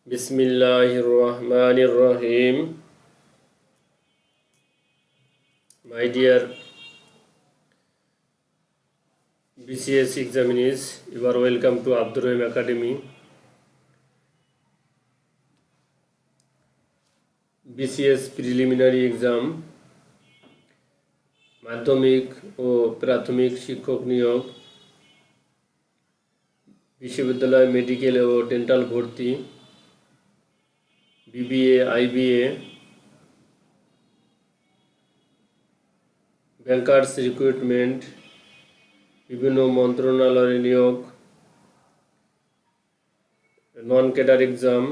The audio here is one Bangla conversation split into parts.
Bismillahirrahmanirrahim. My dear BCS examinees, you are welcome to Abdur Rahim Academy. BCS preliminary exam মাধ্যমিক ও প্রাথমিক শিক্ষক নিয়োগ, বিশ্ববিদ্যালয় মেডিকেল ও ডেন্টাল ভর্তি, বিবিএ আইবিএ, ব্যাংকার্স রিক্রুটমেন্ট, বিভিন্ন মন্ত্রণালয়ের নিয়োগ, non cadre exam,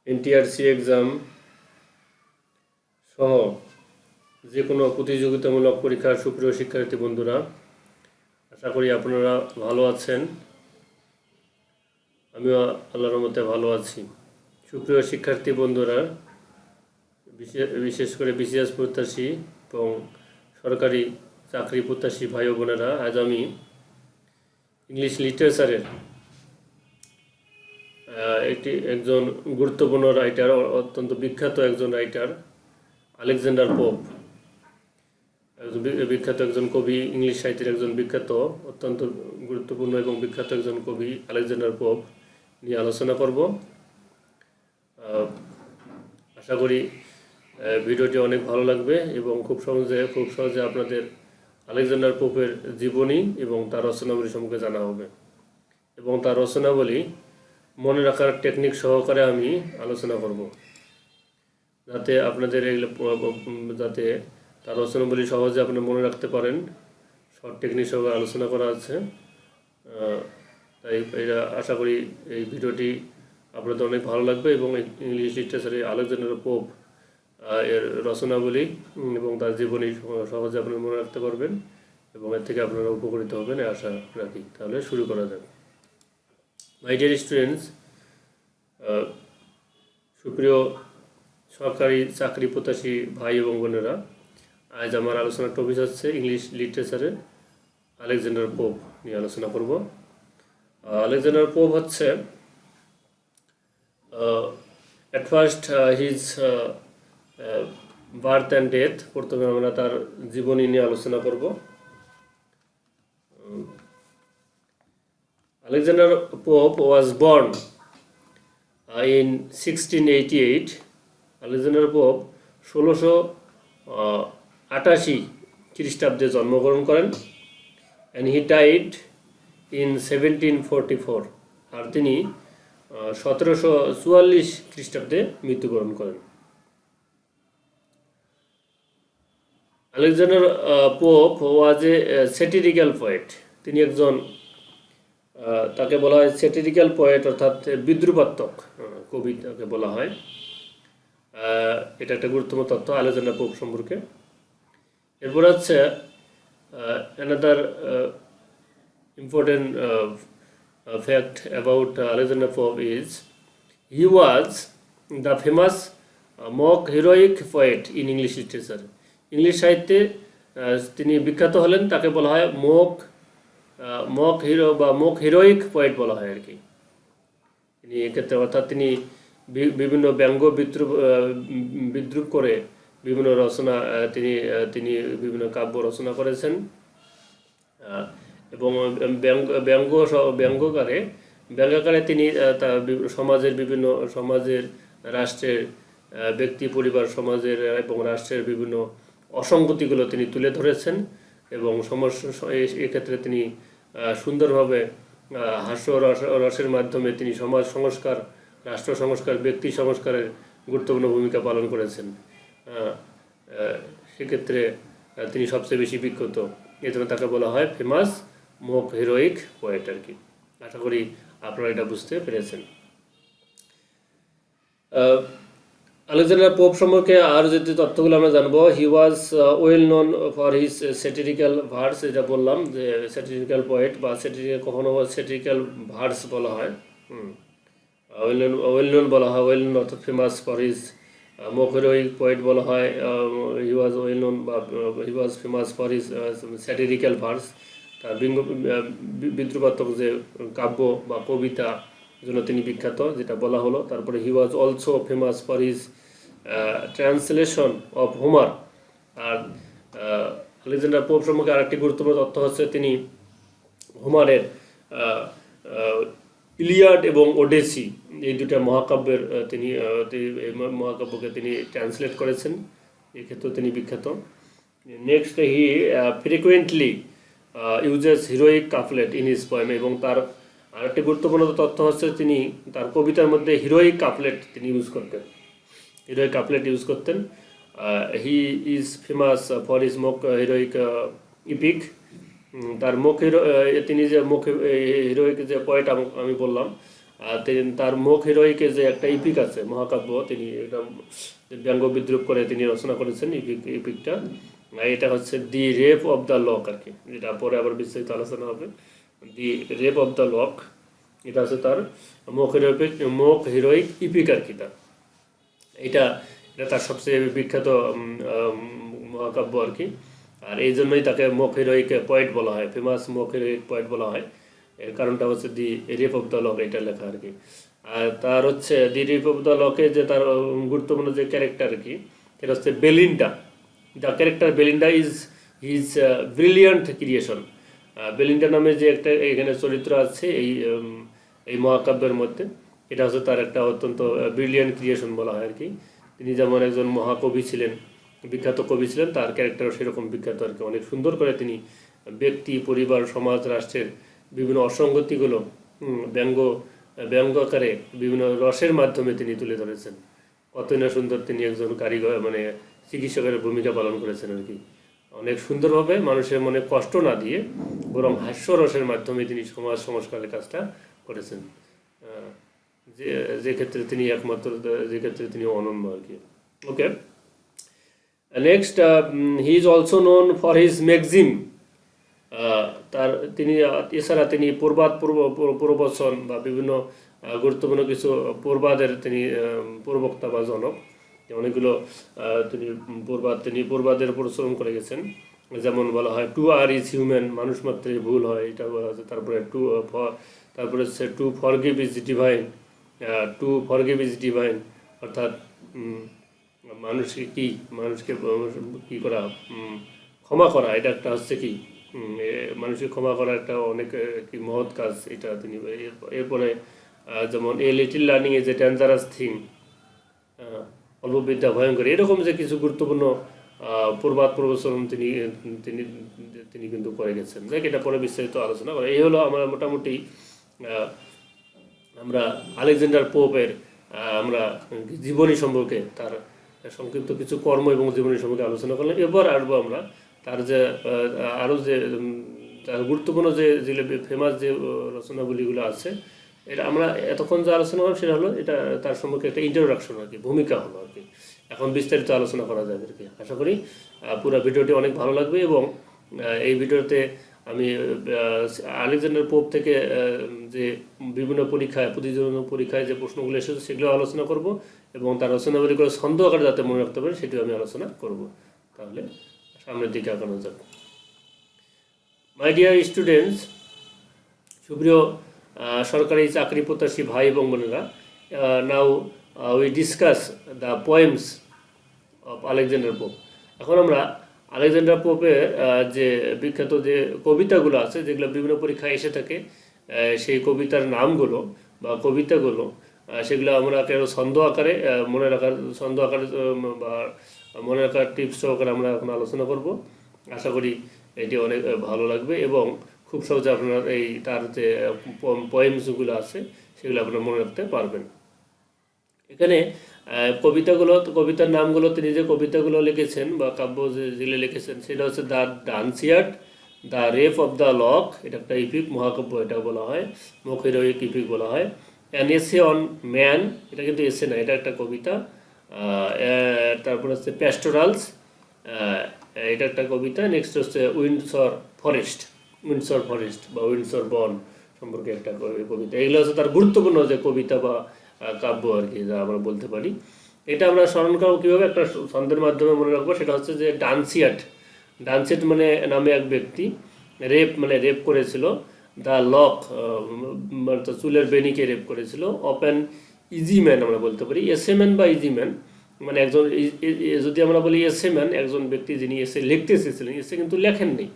NTRC exam সহ যে কোনো প্রতিযোগিতামূলক পরীক্ষার সুপ্রিয় শিক্ষার্থী বন্ধুরা, আশা করি আপনারা ভালো আছেন। আমিও আল্লাহর রহমতে ভালো আছি। সুপ্রিয় শিক্ষার্থী বন্ধুরা, বিশেষ করে বিসিএস প্রত্যাশী এবং সরকারি চাকরি প্রত্যাশী ভাই ও বোনেরা, আজ আমি ইংলিশ লিটারেচারের একজন গুরুত্বপূর্ণ রাইটার, অত্যন্ত বিখ্যাত একজন রাইটার আলেকজান্ডার পোপ, বিখ্যাত একজন কবি, ইংলিশ সাহিত্যের একজন বিখ্যাত, অত্যন্ত গুরুত্বপূর্ণ এবং বিখ্যাত একজন কবি আলেকজান্ডার পোপ নিয়ে আলোচনা করব। আশা করি ভিডিওটি অনেক ভালো লাগবে এবং খুব সহজে আপনাদের আলেকজান্ডার পোপের জীবনী এবং তার রচনাবলী সম্পর্কে জানা হবে এবং তার রচনাবলী মনে রাখার টেকনিক সহকারে আমি আলোচনা করব, যাতে আপনাদের যাতে তার রচনাবলী সহজে আপনি মনে রাখতে পারেন। শর্ট টেকনিক সহকারে আলোচনা করা আছে, তাই এটা আশা করি এই ভিডিওটি আপনাদের অনেক ভালো লাগবে এবং ইংলিশ লিটারেচারে আলেকজান্ডার পোপ এর রচনাবলী এবং তার জীবনী সহজে আপনি মনে রাখতে পারবেন এবং এর থেকে আপনারা উপকৃত হবেন আশা রাখি। তাহলে শুরু করা যাক। মাই ডিয়ার স্টুডেন্টস, সুপ্রিয় সরকারি চাকরি প্রত্যাশী ভাই এবং বোনেরা, আজ আমার আলোচনার টপিক হচ্ছে ইংলিশ লিটারেচারে আলেকজান্ডার পোপ নিয়ে আলোচনা করব। আলেকজান্ডার পোপ হচ্ছে at first his birth and death, প্রথমে আমরা তার জীবনী নিয়ে আলোচনা করব। Alexander Pope was born in 1688. Alexander Pope 1688 খ্রিস্টাব্দে জন্মগ্রহণ করেন and he died in 1744, আর তিনি 1744 খ্রিস্টাব্দে মৃত্যুবরণ করেন। আলেকজান্ডার পোপ ওয়াজ এ স্যাটিরিক্যাল পোয়েট। তিনি একজন, তাকে বলা হয় স্যাটিরিক্যাল পোয়েট, অর্থাৎ বিদ্রুপাত্মক কবি তাকে বলা হয়। এটা একটা গুরুত্বপূর্ণ তথ্য আলেকজান্ডার পোপ সম্পর্কে। এরপর হচ্ছে another important fact about Alexander Pope is he was the famous mock heroic poet in English literature. English সাহিত্যে তিনি বিখ্যাত হলেন, তাকে বলা হয় মক হিরো বা মক হিরোইক পোয়েট বলা হয় আর কি। তিনি এক্ষেত্রে অর্থাৎ তিনি বিভিন্ন ব্যঙ্গ বিদ্রুপ করে বিভিন্ন রচনা তিনি বিভিন্ন কাব্য রচনা করেছেন এবং ব্যঙ্গাকারে তিনি সমাজের রাষ্ট্রের ব্যক্তি পরিবার সমাজের এবং রাষ্ট্রের বিভিন্ন অসঙ্গতিগুলো তিনি তুলে ধরেছেন এবং এক্ষেত্রে তিনি সুন্দরভাবে হাস্য রসের মাধ্যমে তিনি সমাজ সংস্কার, রাষ্ট্র সংস্কার, ব্যক্তি সংস্কারের গুরুত্বপূর্ণ ভূমিকা পালন করেছেন। সেক্ষেত্রে তিনি সবচেয়ে বেশি বিখ্যাত, এজন্য তাকে বলা হয় ফেমাস মক হিরোইক পোয়েট আর কি। আশা করি আপনারা এটা বুঝতে পেরেছেন। আলেকজান্ডার পোপ সম্পর্কে আর যে তথ্যগুলো আমরা জানবো, he was well known for his satirical verse. এটা বললাম যে স্যাটিরিক্যাল পোয়েট বা কখনো স্যাটিরিক্যাল ভার্স বলা হয়, ওয়েল নোন বলা হয়, ওয়েল নোন অর্থাৎ famous for his mock heroic poet বলা হয়। হি ওয়াজ ওয়েল নোন বা he was famous for his satirical verse, তার বিদ্রুপাত্মক যে কাব্য বা কবিতা জন্য তিনি বিখ্যাত, যেটা বলা হলো। তারপরে he was also famous for his translation of Homer. আর আলেকজান্ডার পোপ সম্পর্কে আরেকটি গুরুত্বপূর্ণ তথ্য হচ্ছে তিনি হোমারের ইলিয়াড এবং ওডেসি এই দুটা মহাকাব্যের এই মহাকাব্যকে তিনি ট্রান্সলেট করেছেন, এক্ষেত্রে তিনি বিখ্যাত। Next, he frequently uses heroic couplet in his poem, এবং তার আরেকটি গুরুত্বপূর্ণ তথ্য হচ্ছে তিনি তার কবিতার মধ্যে হিরোইক কাফলেট তিনি ইউজ করতেন, হিরোইক কাফলেট ইউজ করতেন। He is famous for his মোক হিরোইক ইপিক। তার মুখ তিনি যে মুখ হিরোইক যে পয়েট আমি বললাম, তার মুখ হিরোইকে যে একটা ইপিক আছে মহাকাব্য, তিনি এটা ব্যঙ্গ বিদ্রুপ করে তিনি রচনা করেছেন ইপিকটা। এটা হচ্ছে দি রেপ অফ দ্য লক আর কি, যেটা পরে আবার বিস্তারিত আলোচনা হবে। দি রেপ অফ দ্য লক, এটা হচ্ছে তার মুখ হিরোইক ইপিক আর কি। এটা তার সবচেয়ে বিখ্যাত মহাকাব্য আর কি। আর এই জন্যই তাকে মুখ হিরোইক পয়েট বলা হয়, ফেমাস মুখ হিরোইক পয়েট বলা হয়। এর কারণটা হচ্ছে দি রেপ অফ দ্য লক এটা লেখা আর কি। আর তার হচ্ছে দি রেপ অফ দ্য লকে যে তার গুরুত্বপূর্ণ যে ক্যারেক্টার আর কি, সেটা হচ্ছে Belinda. The character Belinda is his brilliant creation. Belinda নামে যে একটা এখানে চরিত্র আছে এই মহাকাব্যের মধ্যে, এটা হচ্ছে তার একটা অত্যন্ত ব্রিলিয়ান্ট ক্রিয়েশন বলা হয় আর কি। তিনি যেমন একজন মহাকবি ছিলেন, বিখ্যাত কবি ছিলেন, তার ক্যারেক্টারও সেরকম বিখ্যাত আর কি। অনেক সুন্দর করে তিনি ব্যক্তি, পরিবার, সমাজ, রাষ্ট্রের বিভিন্ন অসঙ্গতিগুলো ব্যঙ্গ আকারে বিভিন্ন রসের মাধ্যমে তিনি তুলে ধরেছেন। কতই না সুন্দর তিনি একজন কারিগর মানে চিকিৎসকের ভূমিকা পালন করেছেন আর কি। অনেক সুন্দরভাবে মানুষের মনে কষ্ট না দিয়ে বরং হাস্যরসের মাধ্যমে তিনি সমাজ সংস্কারের কাজটা করেছেন, যে ক্ষেত্রে তিনি একমাত্র, যে ক্ষেত্রে তিনি অনন্য আর কি। Okay, next, he is also known for his maxim. তিনি এছাড়া তিনি প্রবচন বা বিভিন্ন গুরুত্বপূর্ণ কিছু প্রবাদের তিনি প্রবক্তা বা জনক। অনেকগুলো তিনি প্রবাদের প্রচলন করে গেছেন। যেমন বলা হয় টু আর ইজ হিউম্যান, মানুষ মাত্রই ভুল হয়, এটা বলা আছে। তারপরে হচ্ছে টু ফরগিভ ইজ ডিভাইন, অর্থাৎ মানুষকে কি করা, ক্ষমা করা, এটা একটা হচ্ছে কি মানুষকে ক্ষমা করা একটা অনেক কি মহৎ কাজ, এটা তিনি। এরপরে যেমন a little learning is a dangerous thing, অল্প বিদ্যা ভয়ঙ্কর, এরকম যে কিছু গুরুত্বপূর্ণ প্রবচন তিনি কিন্তু করে গেছেন। দেখ, এটা পরে বিস্তারিত আলোচনা করা। এই হলো আমরা মোটামুটি আমরা আলেকজান্ডার পোপের আমরা জীবনী সম্পর্কে, তার সংক্ষিপ্ত কিছু কর্ম এবং জীবনী সম্পর্কে আলোচনা করলাম। এবার আসবো আমরা তার যে আরও যে তার গুরুত্বপূর্ণ যেগুলো ফেমাস যে রচনাবলীগুলো আছে, এটা আমরা এতক্ষণ যে আলোচনা করলাম সেটা হলো এটা তার সম্পর্কে একটা ইন্ট্রোডাকশন আর কি, ভূমিকা হলো আর কি। এখন বিস্তারিত আলোচনা করা যাবে আর কি। আশা করি পুরো ভিডিওটি অনেক ভালো লাগবে, এবং এই ভিডিওতে আমি আলেকজান্ডার পোপ থেকে যে বিভিন্ন প্রতিযোগিতা পরীক্ষায় যে প্রশ্নগুলো এসেছে সেগুলো আলোচনা করব, এবং তার রচনাবলীগুলো ছন্দ আকারে যাতে মনে রাখতে পারে সেটিও আমি আলোচনা করব। তাহলে সামনের দিকে আগানো যাবে। মাই ডিয়ার স্টুডেন্টস, সুপ্রিয় সরকারি চাকরি প্রত্যাশী ভাই এবং বোনেরা, now we discuss the poems of Alexander pope. এখন আমরা আলেকজান্ডার পোপের যে বিখ্যাত যে কবিতাগুলো আছে, যেগুলো বিভিন্ন পরীক্ষায় এসে থাকে, সেই কবিতার নামগুলো বা কবিতাগুলো সেগুলো আমরা ছন্দ আকারে মনে রাখার বা মনে রাখার টিপস সহকারে আমরা এখন আলোচনা করব। আশা করি এটি অনেক ভালো লাগবে, এবং খুব সহজে আপনারা তার যে পোয়েমসগুলো আছে সেগুলো আপনারা মনে রাখতে পারবেন। এখানে কবিতার নামগুলো, তিনি যে কবিতাগুলো লিখেছেন বা কাব্য যেগুলো লিখেছেন, সেটা হচ্ছে the Dunciad, the rape of the lock, এটা একটা ইপিক মহাকাব্য, এটা বলা হয় মুখ হিরোইক ইপিক বলা হয়। অ্যান এসে অন ম্যান, এটা কিন্তু এসে না, এটা একটা কবিতা। তারপর হচ্ছে প্যাস্টোরালস, এটা একটা কবিতা। নেক্সট হচ্ছে উইন্ডসর ফরেস্ট বা উইন্ডসর বন সম্পর্কে একটা কবিতা। এগুলো হচ্ছে তার গুরুত্বপূর্ণ যে কবিতা বা কাব্য আর কি, যা আমরা বলতে পারি। এটা আমরা স্মরণ করবো কীভাবে, একটা ছন্দের মাধ্যমে মনে রাখবো। সেটা হচ্ছে যে ডান্সিয়াট মানে নামে এক ব্যক্তি রেপ করেছিল দ্য লক, চুলের বেনিকে রেপ করেছিল। অপেন ইজি ম্যান আমরা বলতে পারি, এসে ম্যান বা ইজি ম্যান, মানে একজন যদি আমরা বলি এসে ম্যান, একজন ব্যক্তি যিনি এসে লিখতে চেয়েছিলেন, এসে কিন্তু লেখেননি,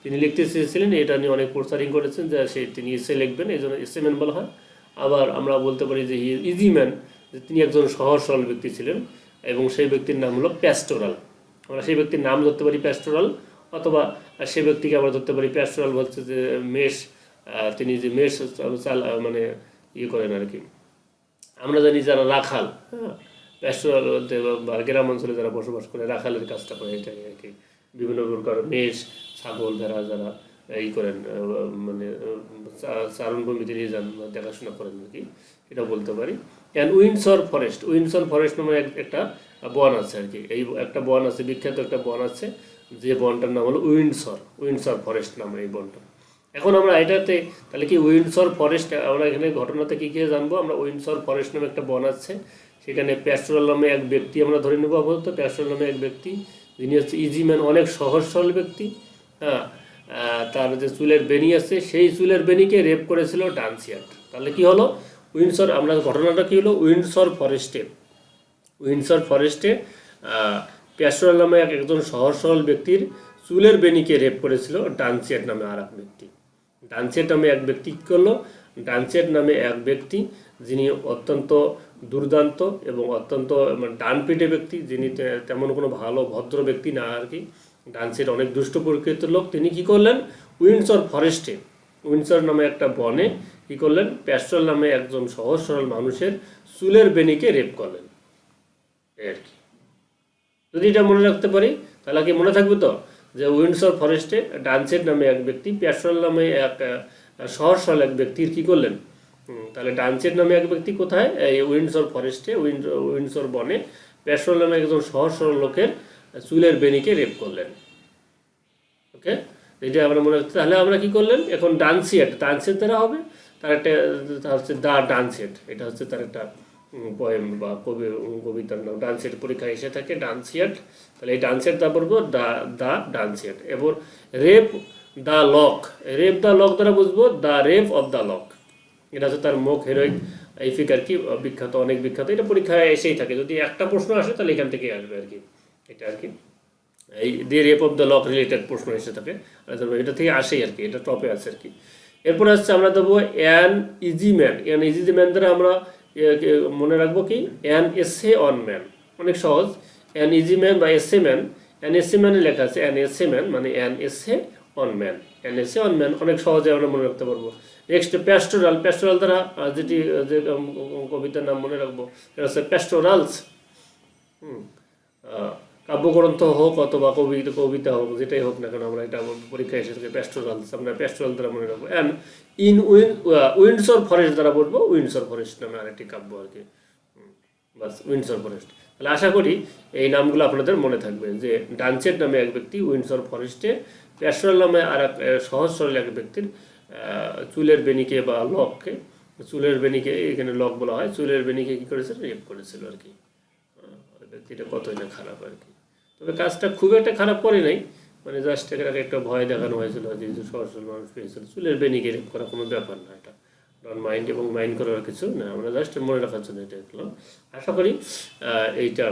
তিনি লিখতে চেয়েছিলেন, এটা নিয়ে অনেক প্রচারিং করেছেন যে তিনি এসে লিখবেন, এই জন্য এসে ম্যান বলা হয়। আবার আমরা বলতে পারি যে ইজি ম্যান, যে তিনি একজন সহজ সরল ব্যক্তি ছিলেন, এবং সেই ব্যক্তির নাম হলো প্যাস্টোরাল। আমরা সেই ব্যক্তির নাম ধরতে পারি প্যাস্টোরাল, অথবা সেই ব্যক্তিকে আমরা ধরতে পারি প্যাস্টোরাল হচ্ছে যে মেষ, তিনি যে মেষ মানে করেন আর কি। আমরা জানি যারা রাখাল, হ্যাঁ, প্যাস্টোরাল বলতে বা গ্রাম অঞ্চলে যারা বসবাস করে রাখালের কাজটা করে, এটাই আর কি। বিভিন্ন প্রকার মেষ, ছাগল, ভেড়া যারা করেন, মানে চারণভূমিতে নিয়ে যান, দেখাশোনা করেন আর কি, এটা বলতে পারি। And Windsor forest, Windsor forest নামে একটা বন আছে আর কি। এই একটা বন আছে, বিখ্যাত একটা বন আছে, যে বনটার নাম হলো উইন্ডসর ফরেস্ট নামে এই বনটা। এখন আমরা এটাতে তাহলে কি উইন্ডসর ফরেস্ট, আমরা এখানে ঘটনাতে কী কী জানবো। আমরা উইন্ডসর ফরেস্ট নামে একটা বন আছে, সেখানে প্যাস্টোরাল নামে এক ব্যক্তি আমরা ধরে নেবো আপাতত। প্যাস্টোরাল নামে এক ব্যক্তি, যিনি হচ্ছে ইজি ম্যান, অনেক সহজ সরল ব্যক্তি, হ্যাঁ। তার যে চুলের বেনি আছে, সেই চুলের বেনিকে রেপ করেছিল ডানসিয়াট। তাহলে কি হলো, উইন্ডসর, আমরা ঘটনাটা কি হলো, উইন্ডসর ফরেস্টে প্যাস্টোরাল নামে একজন সহজ সরল ব্যক্তির চুলের বেনিকে রেপ করেছিল ডানসিয়াট নামে আর এক ব্যক্তি। ডানসিয়াট নামে এক ব্যক্তি কী করলো, ডানসিয়াট নামে এক ব্যক্তি, যিনি অত্যন্ত দুর্দান্ত এবং অত্যন্ত ডানপিটে ব্যক্তি, যিনি তেমন কোনো ভালো ভদ্র ব্যক্তি না আর কি, ডানসিয়াট অনেক দুষ্ট প্রকৃতির লোক, তিনি কি করলেন, উইন্ডসর নামে একটা বনে কি করলেন, প্যাস্টোরাল নামে একজন সহজ সরল মানুষের চুলের বেনিকে রেপ করলেন, এই আর কি। যদি এটা মনে রাখতে পারি তাহলে কি মনে থাকবে তো, যে উইন্ডসর ফরেস্টে ডানসিয়াট নামে এক ব্যক্তি প্যাস্টোরাল নামে এক সহজ সরল এক ব্যক্তির কি করলেন, তাহলে ডানসিয়াট নামে এক ব্যক্তি কোথায়, এই উইন্ডসর ফরেস্টে, উইন্ডসর বনে প্যাস্টোরাল নামে একজন সহজ সরল লোকের চুলের বেনিকে রেপ করলেন। ওকে, এটা আমরা মনে রাখতে, তাহলে আমরা কি করলেন, এখন ডানসিয়াট দ্বারা হবে, তার একটা হচ্ছে দ্য ডানসিয়াট, এটা হচ্ছে তার একটা পোয়েম বা কবিতার নাম। ডানসিয়াট পরীক্ষায় এসে থাকে, ডানসিয়াট, তাহলে এই ডানসিয়াট দ্য বলবো দ্য ডানসিয়াট। এবার রেপ দ্য লক দ্বারা বুঝবো the rape of the lock, এটা হচ্ছে তার মুখ হেরোইক এই ফিগার কি বিখ্যাত, অনেক বিখ্যাত, এটা পরীক্ষায় এসেই থাকে, যদি একটা প্রশ্ন আসে তাহলে এখান থেকে আসবে আর কি, এটা আর কি। এই the rape of the lock related প্রশ্ন এসে থাকে, এটা থেকে আসেই আর কি, এটা টপে আছে আর কি। এরপর আসছে আমরা দেবো অ্যান ইজি ম্যান দ্বারা আমরা মনে রাখবো কি, অ্যান এসে অন ম্যান, অনেক সহজ। অ্যান ইজি ম্যান বা এসে ম্যান, অ্যান এসে ম্যানে লেখা আছে অ্যান এসে ম্যান, মানে অ্যান এসে অন ম্যান, অনেক সহজে আমরা মনে রাখতে পারবো। নেক্সট প্যাস্টোরাল দ্বারা যেটি যে কবিতার নাম মনে রাখবো, এটা হচ্ছে প্যাস্টোরালস। কাব্যগ্রন্থ হোক অথবা কবিতা হোক, যেটাই হোক না কেন, আমরা এটা পরীক্ষায় এসে থাকে প্যাস্টোরালস, আমরা প্যাস্টোরাল দ্বারা মনে রাখবো। অ্যান্ড ইন উইন্ডসর ফরেস্ট দ্বারা বলবো উইন্ডসর ফরেস্ট নামে আরেকটি কাব্য আর কি, বাস উইন্ডসর ফরেস্ট। তাহলে আশা করি এই নামগুলো আপনাদের মনে থাকবে, যে ডানসিয়াট নামে এক ব্যক্তি উইন্ডসর ফরেস্টে, প্যাস্টোরাল নামে আর এক সহজ সরল এক ব্যক্তির চুলের বেনিকে বা লককে, চুলের বেনিকে এখানে লক বলা হয়, চুলের বেনিকে কী করেছিল, রেপ করেছিল আর কি। ব্যক্তিটা কতই না খারাপ আর কি, তবে কাজটা খুব একটা খারাপ করে নাই, মানে জাস্ট এটাকে একটা ভয় দেখানো হয়েছিল, যেহেতু সহজ সরল মানুষ পেয়েছিল, চুলের বেনিকে রেপ করা কোনো ব্যাপার না, এটা ডন মাইন্ড এবং মাইন্ড করার কিছু না, আমরা জাস্ট মনে রাখার জন্য এটা দেখলাম। আশা করি এইটা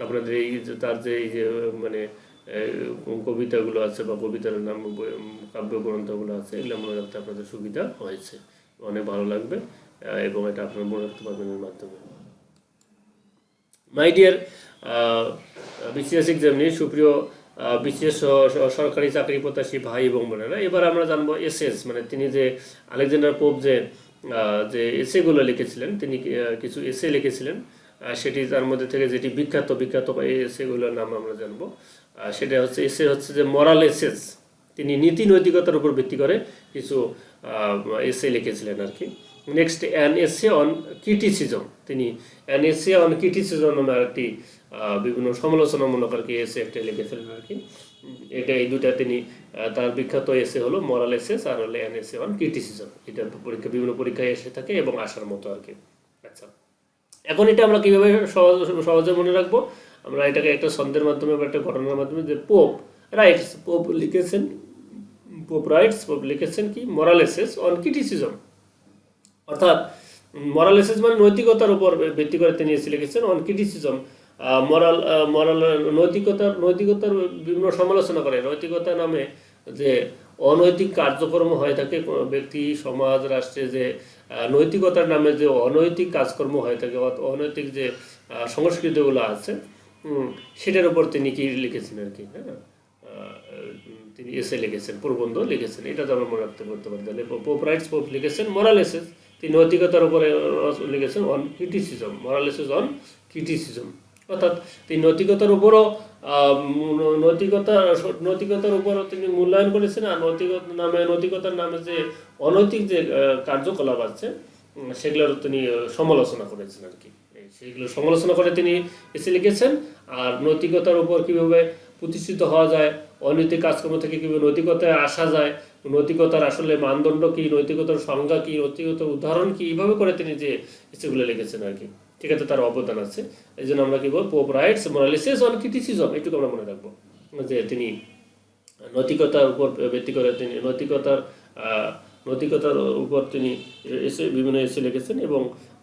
আপনাদের এই যে তার যে এই যে মানে কবিতাগুলো আছে বা কবিতার নাম কাব্যগ্রন্থগুলো আছে, এগুলো মনে রাখতে আপনাদের সুবিধা হয়েছে, অনেক ভালো লাগবে, এবং এটা আপনারা মনে রাখতে পারবেন এর মাধ্যমে। মাই ডিয়ার বিসিএস এক্সামিনি সুপ্রিয় বিশেষ সরকারি চাকরি প্রত্যাশী ভাই এবং বোনেরা, এবার আমরা জানবো এসেস, মানে তিনি যে আলেকজান্ডার পোপ যে এসেগুলো লিখেছিলেন, তিনি কিছু এসে লিখেছিলেন, সেটি তার মধ্যে থেকে যেটি বিখ্যাত এই এসেগুলোর নাম আমরা জানবো। সেটা হচ্ছে যে মরাল এসেস, তিনি নীতি নৈতিকতার উপর ভিত্তি করে কিছু এসে লিখেছিলেন আর কি। Next an essay on criticism, তিনি অ্যান এসে অন ক্রিটিসিজম নামে আরেকটি বিভিন্ন সমালোচনামূলক আর কি এসে একটা লিখেছিলেন আর কি। এটা এই দুটা তিনি তার বিখ্যাত এসে হলো মরাল এসেস আর হলো অ্যান এসে অন ক্রিটিসিজম, এটা বিভিন্ন পরীক্ষায় এসে থাকে এবং আসার মতো আর কি। আচ্ছা, এখন এটা আমরা কীভাবে সহজে মনে রাখবো, আমরা এটাকে একটা ছন্দের মাধ্যমে বা একটা ঘটনার মাধ্যমে, যে পোপ লিখেছেন, পোপ রাইটস, পোপ লিখেছেন কি মোরালেসেস অন ক্রিটিসিজম, অর্থাৎ মোরালেসেস মানে নৈতিকতার উপর ভিত্তি করে তিনি এসে লিখেছেন অন ক্রিটিসিজম, মরাল নৈতিকতার বিভিন্ন সমালোচনা করে। নৈতিকতা নামে যে অনৈতিক কার্যক্রম হয়ে থাকে ব্যক্তি সমাজ রাষ্ট্রে, যে নৈতিকতার নামে যে অনৈতিক কাজকর্ম হয়ে থাকে, অনৈতিক যে সংস্কৃতিগুলো আছে সেটার উপর তিনি কি লিখেছেন আর কি, হ্যাঁ তিনি এসে লিখেছেন, প্রবন্ধ লিখেছেন। এটা তো আমরা মনে রাখতে করতে পারি। তাহলে পোপ রাইটস, পোপ লিখেছেন মোরালেসেস, তিনি নৈতিকতার উপরে লিখেছেন অন ক্রিটিসিজম, মোরালেসেস অন ক্রিটিসিজম, অর্থাৎ তিনি নৈতিকতার উপরও নৈতিকতার উপরও তিনি মূল্যায়ন করেছেন। আর নৈতিকতার নামে যে অনৈতিক যে কার্যকলাপ আছে সেগুলোর তিনি সমালোচনা করেছেন আর কি। সেইগুলো সমালোচনা করে তিনি এসে লিখেছেন। আর নৈতিকতার উপর কীভাবে প্রতিষ্ঠিত হওয়া যায়, অনৈতিক কাজকর্ম থেকে কীভাবে নৈতিকতায় আসা যায়, নৈতিকতার আসলে মানদণ্ড কী, নৈতিকতার সংজ্ঞা কী, নৈতিকতার উদাহরণ কী, এইভাবে করে তিনি যে সেগুলো লিখেছেন আর কি। ঠিক আছে, তার অবদান আছে। এই জন্য আমরা কি বলবো, পোপ রাইটস মোরালেসেস অন ক্রিটিসিজম, এটুকু আমরা মনে রাখবো যে তিনি নৈতিকতার উপর ভিত্তি করে তিনি নৈতিকতার উপর তিনি বিভিন্ন এসে লিখেছেন এবং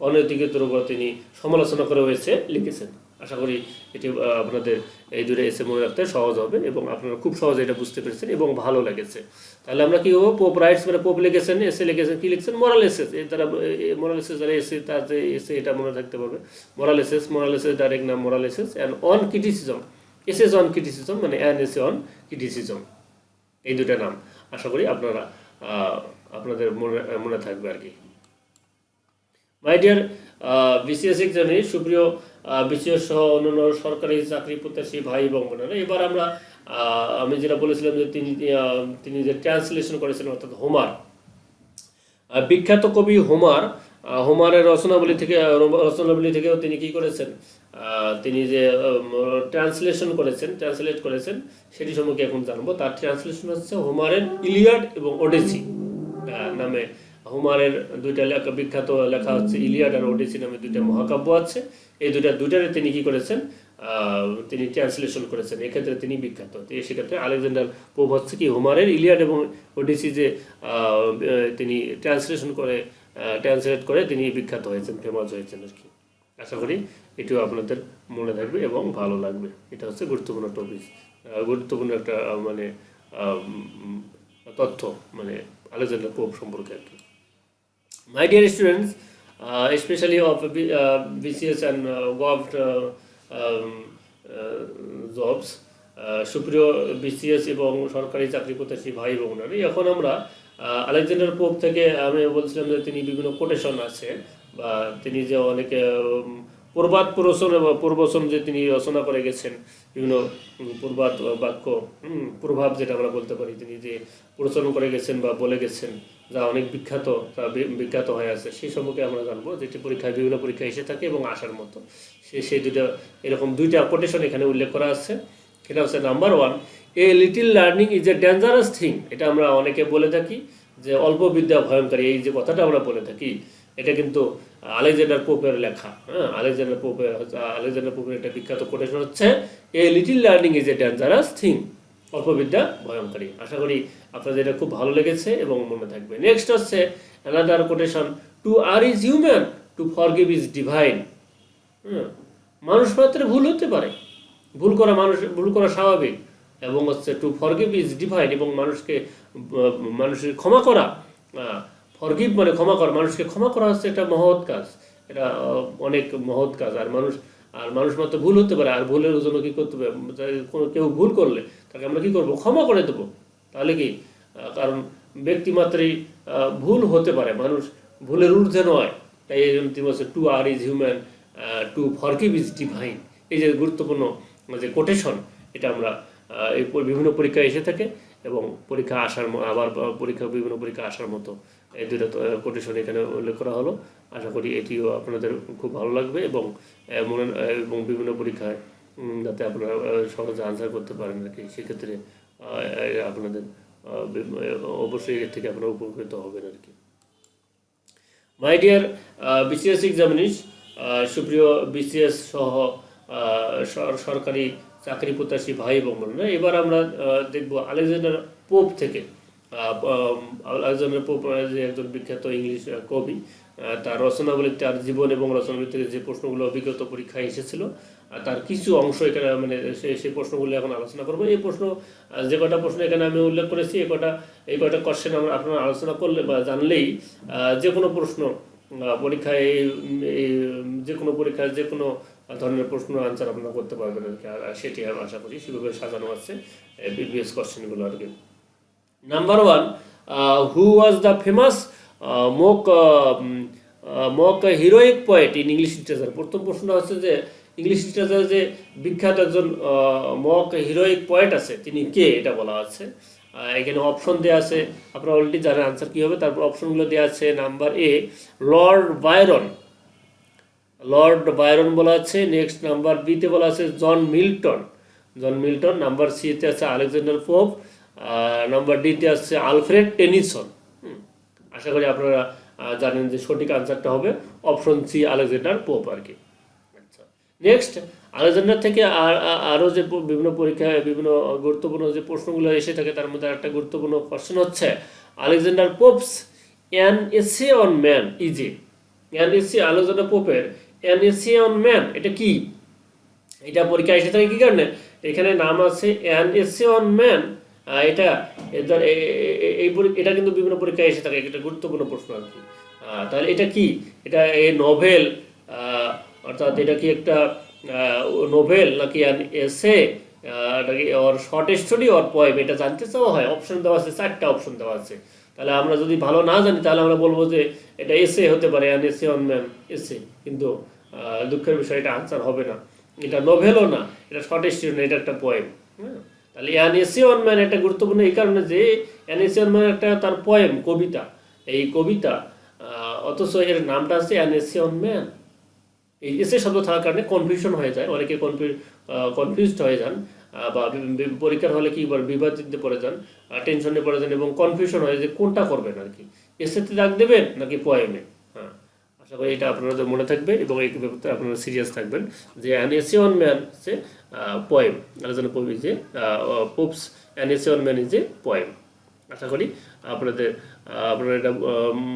অনৈতিকতার উপর তিনি সমালোচনা করে এসে লিখেছেন। আশা করি এটি আপনাদের এই দুটো এসে মনে রাখতে সহজ হবে এবং আপনারা খুব সহজে এটা বুঝতে পেরেছেন এবং ভালো লেগেছে। তাহলে আমরা কি হবো, পোপ রাইটস মানে পোপ লিখেছেন, এসে লিখেছেন, কি লিখছেন মোরালেসেস, এর দ্বারা মোরালেসেস যারা এসে তার যে এসে এটা মনে রাখতে পারবে। মোরালেসেস ডাইরেক্ট নাম moral essays, and on criticism, essays on criticism মানে অ্যান এসে অন ক্রিটিসিজম, এই দুটা নাম আশা করি আপনাদের মনে থাকবে আর কি। মাই ডিয়ার বিসিএস এক্সামে সুপ্রিয় বিসিএস সহ অন্যান্য সরকারি চাকরি প্রত্যাশী ভাই এবং বোনেরা, এবার আমি যেটা বলেছিলাম যে তিনি যে ট্রান্সলেশন করেছেন, অর্থাৎ হোমার, বিখ্যাত কবি হোমারের রচনাবলী থেকেও তিনি কি করেছেন, তিনি যে ট্রান্সলেট করেছেন সেটি সম্পর্কে এখন জানবো। তার ট্রান্সলেশন হচ্ছে হোমারের ইলিয়াড এবং ওডেসি নামে। হোমারের দুইটা বিখ্যাত লেখা হচ্ছে ইলিয়াড আর ওডেসি নামে দুইটা মহাকাব্য আছে। এই দুইটারে তিনি কি করেছেন, তিনি ট্রান্সলেশন করেছেন, এক্ষেত্রে তিনি বিখ্যাত। সেক্ষেত্রে আলেকজান্ডার পোপ হচ্ছে কি হোমারের ইলিয়াড এবং ওডিসি যে তিনি ট্রান্সলেট করে তিনি বিখ্যাত হয়েছেন, ফেমাস হয়েছেন আর কি। আশা করি এটিও আপনাদের মনে থাকবে এবং ভালো লাগবে। এটা হচ্ছে গুরুত্বপূর্ণ টপিক, গুরুত্বপূর্ণ একটা মানে তথ্য, মানে আলেকজান্ডার পোপ সম্পর্কে আর কি। My dear students, especially of BCS and government jobs, সুপ্রিয় বিসিএস এবং সরকারি চাকরি প্রত্যাশী ভাই বোনেরা, এখন আমরা আলেকজান্ডার পোপ থেকে আমি বলছিলাম যে তিনি বিভিন্ন কোটেশন আছে বা তিনি যে অনেকে প্রবচন যে তিনি রচনা করে গেছেন, বিভিন্ন প্রবাদ বাক্য, প্রভাব যেটা আমরা বলতে পারি, তিনি যে প্রচলন করে গেছেন বা বলে গেছেন, যা অনেক বিখ্যাত হয়ে আছে, সেই সম্পর্কে আমরা জানবো, যেটি বিভিন্ন পরীক্ষায় এসে থাকে এবং আসার মতো। সেই এরকম দুইটা কোটেশন এখানে উল্লেখ করা আছে। এটা হচ্ছে number 1, a little learning is a dangerous thing. এটা আমরা অনেকে বলে থাকি যে অল্প বিদ্যা ভয়ঙ্করী, এই যে কথাটা আমরা বলে থাকি, এটা কিন্তু আলেকজান্ডার পোপের লেখা। আলেকজান্ডার পোপের একটা বিখ্যাত কোটেশন হচ্ছে a little learning is a dangerous thing, অল্প বিদ্যা ভয়ঙ্করী। আশা করি আপনাদের এটা খুব ভালো লেগেছে এবং মনে থাকবে। নেক্সট হচ্ছে another quotation, to err is human, to forgive is divine. মানুষ মাত্র ভুল হতে পারে, ভুল করা স্বাভাবিক, এবং হচ্ছে টু ফরগিভ ইজ ডিভাইন, এবং মানুষের ক্ষমা করা, ফরগিভ মানে ক্ষমা করা, মানুষকে ক্ষমা করা হচ্ছে একটা মহৎ কাজ, এটা অনেক মহৎ কাজ। আর মানুষ মাত্র ভুল হতে পারে, আর ভুলের জন্য কি করতে হবে, কেউ ভুল করলে তাকে আমরা কি করবো, ক্ষমা করে দেবো। তাহলে কি, কারণ ব্যক্তি মাত্রই ভুল হতে পারে, মানুষ ভুলের ঊর্ধ্বে নয়। তাই এই জন্য তিনি বলছে to err is human, to forgive is divine. এই যে গুরুত্বপূর্ণ যে কোটেশন, এটা আমরা এই বিভিন্ন পরীক্ষায় এসে থাকে এবং বিভিন্ন পরীক্ষা আসার মতো এই দুটো কোটেশন এখানে উল্লেখ করা হলো। আশা করি এটিও আপনাদের খুব ভালো লাগবে এবং বিভিন্ন পরীক্ষায় যাতে আপনারা সহজে আনসার করতে পারেন আর কি। সেক্ষেত্রে আপনাদের অবশ্যই এর থেকে আপনারা উপকৃত হবেন আর কি। মাই ডিয়ার বিসিএস এক্সামিনিস, সুপ্রিয় বিসিএস সহ সরকারি চাকরি প্রত্যাশী ভাই এবং বোনেরা, এবার আমরা দেখব আলেকজান্ডার পোপ থেকে আলেকজান্ডার পোপ যে একজন বিখ্যাত ইংলিশ কবি, তার রচনাবলী, তার জীবন এবং রচনাবলী থেকে যে প্রশ্নগুলো বিগত পরীক্ষায় এসেছিল, তার কিছু অংশ এখানে মানে সেই প্রশ্নগুলো এখন আলোচনা করবো। এই প্রশ্ন যে কটা প্রশ্ন এখানে আমি উল্লেখ করেছি, এই কটা কোশ্চেন আমরা আপনারা আলোচনা করলে বা জানলেই যে কোনো প্রশ্ন পরীক্ষায় যে কোনো পরীক্ষায় যে কোনো ধরনের প্রশ্ন আনসার আপনারা করতে পারবেন আর কি। আর সেটি আমি আশা করি সেভাবে সাজানো আছে প্রিভিয়াস কোশ্চেনগুলো আর কি। Number 1, who was the famous mock heroic poet in English literature. প্রথম প্রশ্নটা হচ্ছে যে ইংলিশ লিটারেচারে যে বিখ্যাত একজন মক হিরোইক পোয়েট আছে তিনি কে, এটা বলা আছে। এখানে অপশন দেওয়া আছে, আপনারা অলরেডি জানেন আনসার কী হবে। তারপর অপশনগুলো দেওয়া আছে, নাম্বার এ লর্ড বায়রন বলা আছে। নেক্সট নাম্বার বিতে বলা আছে জন মিল্টন। নাম্বার সিতে আছে আলেকজান্ডার পোপ। নাম্বার ডিতে আছে আলফ্রেড টেনিসন। আশা করি আপনারা জানেন যে সঠিক আনসারটা হবে অপশন সি, আলেকজান্ডার পোপ আর কি। আচ্ছা, নেক্সট আলেকজান্ডার থেকে আরও যে বিভিন্ন পরীক্ষায় বিভিন্ন গুরুত্বপূর্ণ যে প্রশ্নগুলো এসে থাকে তার মধ্যে একটা গুরুত্বপূর্ণ কোশ্চেন হচ্ছে Alexander Pope's an essay on man is. Alexander পোপের অ্যান এসে অন ম্যান এটা কি? এটা পরীক্ষা এসে থাকে কি কারণে? এখানে নাম আছে অ্যান এসে অন ম্যান। এটা কিন্তু বিভিন্ন পরীক্ষায় এসে থাকে, এটা গুরুত্বপূর্ণ প্রশ্ন আর কি। তাহলে এটা কি? এটা এই নোভেল, অর্থাৎ এটা কি একটা নোভেল নাকি অ্যান এসে নাকি ওর শর্ট স্টোরি ওর পোয়েম, এটা জানতে চাওয়া হয়। অপশন দেওয়া আছে, 4টা অপশন দেওয়া আছে। তাহলে আমরা যদি ভালো না জানি তাহলে আমরা বলবো যে এটা এসে হতে পারে, অ্যান এসে অন ম্যান এসে, কিন্তু দুঃখের বিষয় এটা আনসার হবে না। এটা নোভেলও না, এটা শর্ট স্টোরি না, এটা একটা পোয়েম। হ্যাঁ, তাহলে অ্যান এসে অন ম্যান এটা গুরুত্বপূর্ণ এই কারণে যে অ্যান এসে অন ম্যান একটা তার পোয়েম, কবিতা। এই কবিতা অথচ এর নামটা আছে অ্যান এসে অন ম্যান। এই এসে শব্দ থাকার কারণে কনফিউশন হয়ে যায়, অনেকে কনফিউজড হয়ে যান, বা পরীক্ষার হলে কি বিভ্রান্তিতে পড়ে যান, টেনশনে পড়ে যান এবং কনফিউশন হয় যে কোনটা করবেন আর কি, এসেতে দাগ দেবেন নাকি পোয়েমে। হ্যাঁ, আশা করি এটা আপনাদের মনে থাকবে এবং এই ব্যাপারে আপনারা সিরিয়াস থাকবেন যে অ্যান এসে অন ম্যান হচ্ছে poem. Alexander Pope is a Pope's an essay on man is a poem. আশা করি আপনারা এটা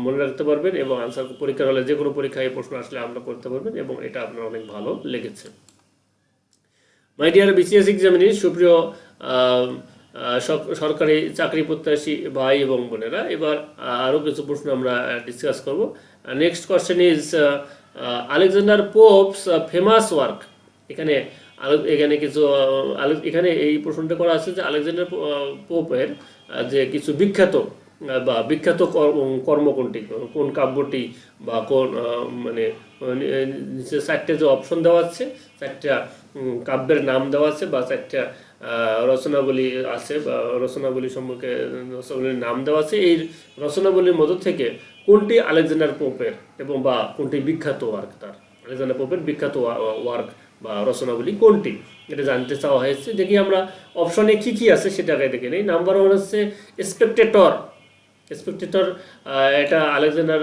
মনে রাখতে পারবেন এবং আনসার পরীক্ষার হলে যে কোনো পরীক্ষায় প্রশ্ন আসলে আমরা করতে পারবেন এবং এটা আপনার অনেক ভালো লেগেছে। মাই ডিয়ার বিসিএস এক্সামিনি, সুপ্রিয় সরকারি চাকরি প্রত্যাশী ভাই এবং বোনেরা, এবার আরও কিছু প্রশ্ন আমরা ডিসকাস করব। Next question is Alexander popes famous work. এখানে কিছু এখানে এই প্রশ্নটা করা আছে যে আলেকজান্ডার পোপের যে কিছু বিখ্যাত কর্ম কোনটি, কোন কাব্যটি বা কোন মানে নিচে 4টে যে অপশন দেওয়া আছে, 4টা কাব্যের নাম দেওয়া আছে বা 4টা রচনাবলী আছে বা রচনাবলী সম্পর্কে রচনাবলীর নাম দেওয়া আছে। এই রচনাবলীর মধ্য থেকে কোনটি আলেকজান্ডার পোপের এবং বা কোনটি বিখ্যাত ওয়ার্ক, তার আলেকজান্ডার পোপের বিখ্যাত ওয়ার্ক বা রচনাবলী কোনটি, এটা জানতে চাওয়া হয়েছে। দেখি আমরা অপশনে কি কি আছে সেটা আগে দেখে নিই। নাম্বার 1 হচ্ছে স্পেকটেটর। এটা আলেকজান্ডার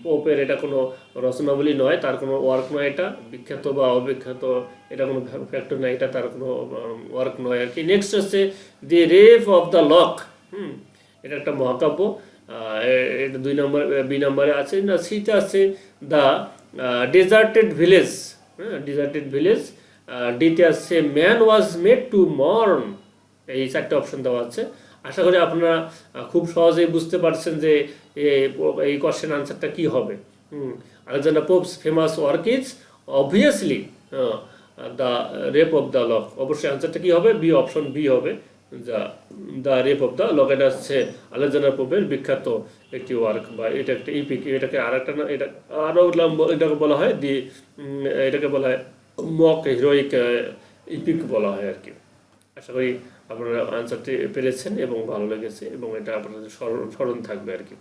পোপের এটা কোনো রচনাবলী নয়, তার কোনো ওয়ার্ক নয়, এটা বিখ্যাত বা অবিখ্যাত এটা কোনো ফ্যাক্টর নয়, এটা তার কোনো ওয়ার্ক নয় আর কি। নেক্সট হচ্ছে দি রেপ অফ দ্য লক। এটা একটা মহাকাব্য, এটা 2 নম্বর, বি নম্বরে আছে। না, সিতে আছে দ্য ডেজার্টেড ভিলেজ। ডিতে আছে man was made to mourn. এই 4টে অপশন দেওয়া আছে। আশা করি আপনারা খুব সহজেই বুঝতে পারছেন যে এই কোশ্চেন আনসারটা কি হবে। Alexander popes famous work is obviously the rape of the lock. অবশ্যই আনসারটা কি হবে? বি, অপশন বি হবে, the rape of the lock. এটা হচ্ছে আলেকজান্ডার পোপের বিখ্যাত একটি ওয়ার্ক বা এটা একটা ইপিক। এটাকে আর একটা না, এটা আরও এটাকে বলা হয় এটাকে বলা হয় মক হিরোইক ইপিক বলা হয় আর কি। আশা করি আপনারা আনসারটি পেরেছেন এবং ভালো লেগেছে এবং এটা আপনাদের স্মরণ থাকবে আর কি।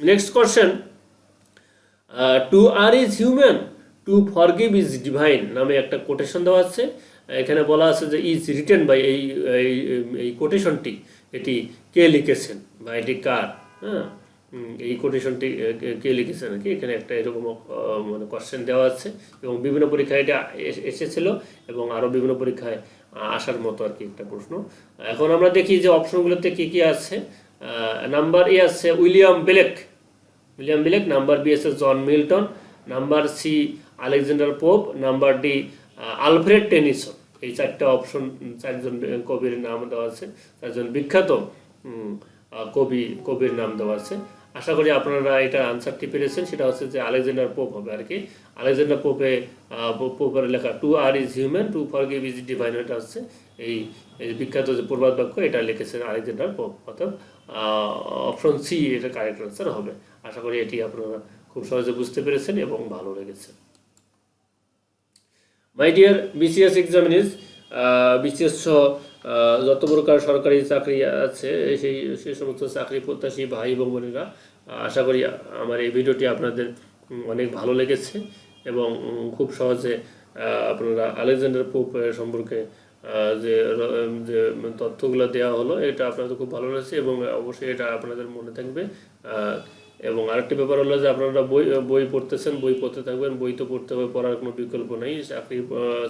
Next question, to err is human, to forgive is divine নামে একটা কোটেশন দেওয়া আছে। এখানে বলা আছে যে ইজ রিটেন বাই, এই কোটেশনটি এটি কে লিখেছেন বা এটি কার? হ্যাঁ, এই কোটেশনটি কে লিখেছেন আর কি। এখানে একটা এরকম মানে কোশ্চেন দেওয়া আছে এবং বিভিন্ন পরীক্ষায় এটা এসেছিল এবং আরও বিভিন্ন পরীক্ষায় আসার মতো আর কি একটা প্রশ্ন। এখন আমরা দেখি যে অপশনগুলোতে কি কি আছে। নাম্বার এ আছে উইলিয়াম ব্লেক, নাম্বার বি আছে John Milton, number C Alexander Pope, number D Alfred Tennyson. এই চারটা অপশন, চারজন কবির নাম দেওয়া আছে, চারজন বিখ্যাত কবির নাম দেওয়া আছে। আশা করি আপনারা এটা আনসারটি পেরেছেন, সেটা হচ্ছে যে আলেকজান্ডার পোপ হবে আর কি। আলেকজান্ডার পোপের লেখা to err is human, to forgive is divine, এটা হচ্ছে এই বিখ্যাত যে প্রবাদ বাক্য, এটা লিখেছেন আলেকজান্ডার পোপ। অর্থাৎ অপশন সি এটা কারেক্ট আনসার হবে। আশা করি এটি আপনারা খুব সহজে বুঝতে পেরেছেন এবং ভালো লেগেছে। My dear BCS examinees, BCS সহ যত প্রকার সরকারি চাকরি আছে সেই সমস্ত চাকরি প্রত্যাশী ভাই এবং বোনেরা, আশা করি আমার এই ভিডিওটি আপনাদের অনেক ভালো লেগেছে এবং খুব সহজে আপনারা আলেকজান্ডার পোপ সম্পর্কে যে তথ্যগুলো দেওয়া হলো এটা আপনাদের খুব ভালো লেগেছে এবং অবশ্যই এটা আপনাদের মনে থাকবে। এবং আরেকটি ব্যাপার হলো যে আপনারা বই পড়তেছেন, বই পড়তে থাকবেন, বই তো পড়তে হবে, পড়ার কোনো বিকল্প নেই।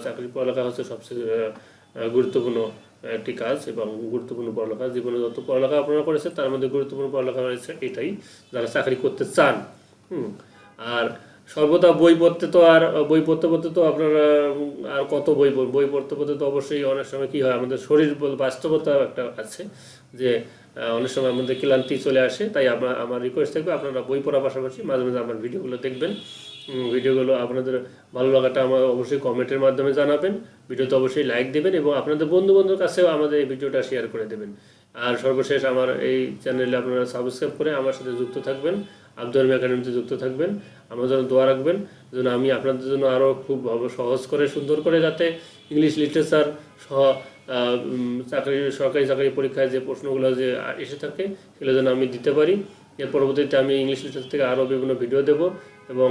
চাকরি পড়ালেখা হচ্ছে সবচেয়ে গুরুত্বপূর্ণ একটি কাজ এবং গুরুত্বপূর্ণ পড়ালেখা। জীবনে যত পড়ালেখা আপনারা করেছেন তার মধ্যে গুরুত্বপূর্ণ পড়ালেখা রয়েছে এটাই, যারা চাকরি করতে চান। আর সর্বদা বই পড়তে পড়তে তো আপনারা আর কত বই পড়তে তো অবশ্যই অনেক সময় কী হয়, আমাদের শরীর বাস্তবতা একটা আছে যে অনেক সময় আমাদের ক্লান্তি চলে আসে। তাই আমার রিকোয়েস্ট থাকবে আপনারা বই পড়ার পাশাপাশি মাঝে মাঝে আমার ভিডিওগুলো দেখবেন। ভিডিওগুলো আপনাদের ভালো লাগাটা আমার অবশ্যই কমেন্টের মাধ্যমে জানাবেন, ভিডিওতে অবশ্যই লাইক দেবেন এবং আপনাদের বন্ধুবান্ধবের কাছেও আমাদের এই ভিডিওটা শেয়ার করে দেবেন। আর সর্বশেষ আমার এই চ্যানেলে আপনারা সাবস্ক্রাইব করে আমার সাথে যুক্ত থাকবেন, আব্দুল আলম একাডেমিতে যুক্ত থাকবেন। আমার জন্য দোয়া রাখবেন যেন আমি আপনাদের জন্য আরও খুব সহজ করে সুন্দর করে যাতে ইংলিশ লিটারেচার সহ সরকারি চাকরি পরীক্ষায় যে প্রশ্নগুলো যে এসে থাকে সেগুলো যেন আমি দিতে পারি। এর পরবর্তীতে আমি ইংলিশ লিটারেচার থেকে আরও বিভিন্ন ভিডিও দেব এবং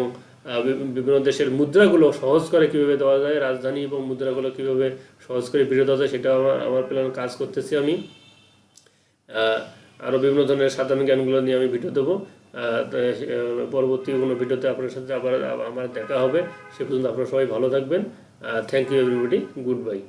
বিভিন্ন দেশের মুদ্রাগুলো সহজ করে কীভাবে দেওয়া যায়, রাজধানী এবং মুদ্রাগুলো কীভাবে সহজ করে ভিডিও দেওয়া যায়, সেটা আমার প্ল্যান কাজ করতেছি আমি। আরও বিভিন্ন ধরনের সাধারণ জ্ঞানগুলো নিয়ে আমি ভিডিও দেবো। পরবর্তী কোনো ভিডিওতে আপনার সাথে আবার আমার দেখা হবে। সে পর্যন্ত আপনারা সবাই ভালো থাকবেন। Thank you everybody, good by.